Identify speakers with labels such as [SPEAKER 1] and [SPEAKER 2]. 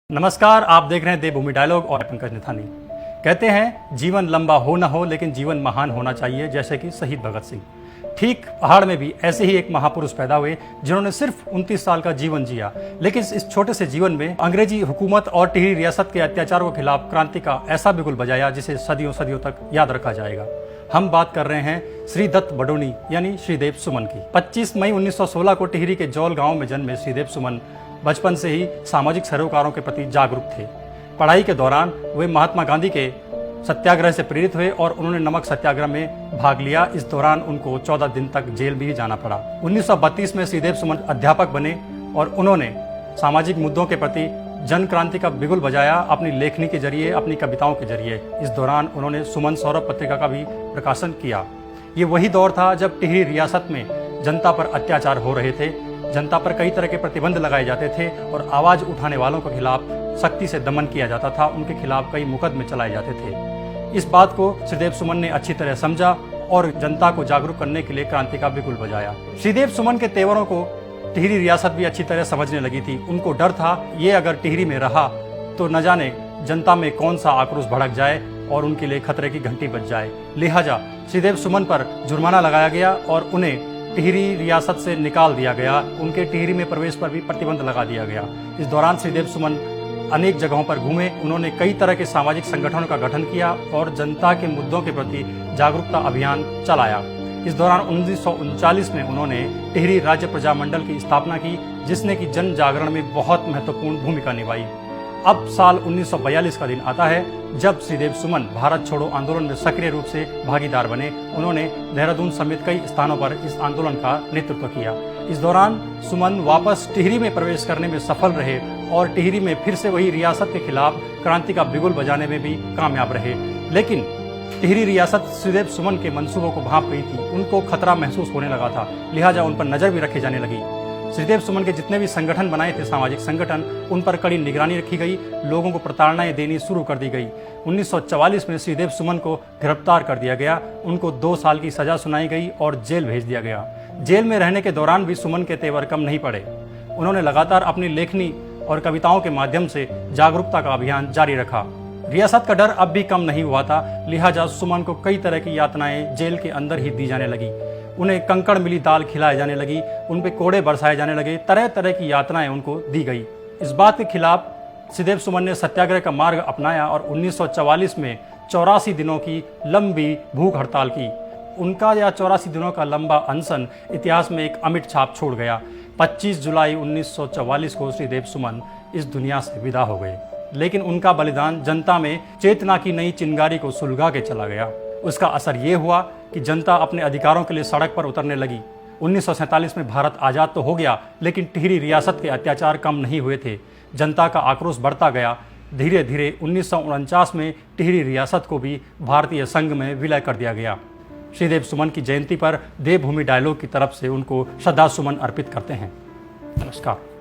[SPEAKER 1] नमस्कार, आप देख रहे हैं देवभूमि डायलॉग और पंकज निथानी। कहते हैं जीवन लंबा हो ना हो लेकिन जीवन महान होना चाहिए, जैसे कि शहीद भगत सिंह। ठीक पहाड़ में भी ऐसे ही एक महापुरुष पैदा हुए जिन्होंने सिर्फ 29 साल का जीवन जिया, लेकिन इस छोटे से जीवन में अंग्रेजी हुकूमत और टिहरी रियासत के अत्याचारों के खिलाफ क्रांति का ऐसा बिगुल बजाया जिसे सदियों सदियों तक याद रखा जाएगा। हम बात कर रहे हैं श्री दत्त बडोनी यानी श्रीदेव सुमन की। 25 मई 1916 को टिहरी के जौल गांव में जन्मे श्रीदेव सुमन बचपन से ही सामाजिक सरोकारों के प्रति जागरूक थे। पढ़ाई के दौरान वे महात्मा गांधी के सत्याग्रह से प्रेरित हुए और उन्होंने नमक सत्याग्रह में भाग लिया। इस दौरान उनको 14 दिन तक जेल भी जाना पड़ा। 1932 में श्रीदेव सुमन अध्यापक बने और उन्होंने सामाजिक मुद्दों के प्रति जन क्रांति का बिगुल बजाया अपनी लेखनी के जरिए, अपनी कविताओं के जरिए। इस दौरान उन्होंने सुमन सौरभ पत्रिका का भी प्रकाशन किया। ये वही दौर था जब टिहरी रियासत में जनता पर अत्याचार हो रहे थे, जनता पर कई तरह के प्रतिबंध लगाए जाते थे और आवाज उठाने वालों के खिलाफ सख्ती से दमन किया जाता था। उनके खिलाफ कई मुकदमे चलाए जाते थे। इस बात को श्रीदेव सुमन ने अच्छी तरह समझा और जनता को जागरूक करने के लिए क्रांति का बिगुल बजाया। श्रीदेव सुमन के तेवरों को टिहरी रियासत भी अच्छी तरह समझने लगी थी। उनको डर था ये अगर टिहरी में रहा तो न जाने जनता में कौन सा आक्रोश भड़क जाए और उनके लिए खतरे की घंटी बज जाए। लिहाजा श्रीदेव सुमन पर जुर्माना लगाया गया और उन्हें टिहरी रियासत से निकाल दिया गया। उनके टिहरी में प्रवेश पर भी प्रतिबंध लगा दिया गया। इस दौरान श्रीदेव सुमन अनेक जगहों पर घूमे। उन्होंने कई तरह के सामाजिक संगठनों का गठन किया और जनता के मुद्दों के प्रति जागरूकता अभियान चलाया। इस दौरान 1939 में उन्होंने टिहरी राज्य प्रजामंडल की स्थापना की, जिसने की जन जागरण में बहुत महत्वपूर्ण भूमिका निभाई। अब साल 1942 का दिन आता है जब श्रीदेव सुमन भारत छोड़ो आंदोलन में सक्रिय रूप से भागीदार बने। उन्होंने देहरादून समेत कई स्थानों पर इस आंदोलन का नेतृत्व किया। इस दौरान सुमन वापस टिहरी में प्रवेश करने में सफल रहे और टिहरी में फिर से वही रियासत के खिलाफ क्रांति का बिगुल बजाने में भी कामयाब रहे। लेकिन टिहरी रियासत श्रीदेव सुमन के मंसूबों को भांप गई थी। उनको खतरा महसूस होने लगा था, लिहाजा उन पर नजर भी रखी जाने लगी। श्रीदेव सुमन के जितने भी संगठन बनाए थे, सामाजिक संगठन, उन पर कड़ी निगरानी रखी गई। लोगों को प्रताड़नाएं देनी शुरू कर दी गई। 1944 में श्रीदेव सुमन को गिरफ्तार कर दिया गया। उनको 2 साल की सजा सुनाई गई और जेल भेज दिया गया। जेल में रहने के दौरान भी सुमन के तेवर कम नहीं पड़े। उन्होंने लगातार अपनी लेखनी और कविताओं के माध्यम से जागरूकता का अभियान जारी रखा। रियासत का डर अब भी कम नहीं हुआ था, लिहाजा सुमन को कई तरह की यातनाएं जेल के अंदर ही दी जाने लगी। उन्हें कंकड़ मिली दाल खिलाई जाने लगी, उन पे कोड़े बरसाए जाने लगे, तरह तरह की यातनाएं उनको दी गई। इस बात के खिलाफ श्रीदेव सुमन ने सत्याग्रह का मार्ग अपनाया और 1944 में 84 दिनों की लंबी भूख हड़ताल की। उनका यह 84 दिनों का लंबा अनशन इतिहास में एक अमिट छाप छोड़ गया। 25 जुलाई 1944 को श्रीदेव सुमन इस दुनिया से विदा हो गए, लेकिन उनका बलिदान जनता में चेतना की नई चिंगारी को सुलगा के चला गया। उसका असर ये हुआ कि जनता अपने अधिकारों के लिए सड़क पर उतरने लगी। 1947 में भारत आज़ाद तो हो गया, लेकिन टिहरी रियासत के अत्याचार कम नहीं हुए थे। जनता का आक्रोश बढ़ता गया। धीरे धीरे 1949 में टिहरी रियासत को भी भारतीय संघ में विलय कर दिया गया। श्रीदेव सुमन की जयंती पर देवभूमि डायलॉग की तरफ से उनको श्रद्धा सुमन अर्पित करते हैं। नमस्कार।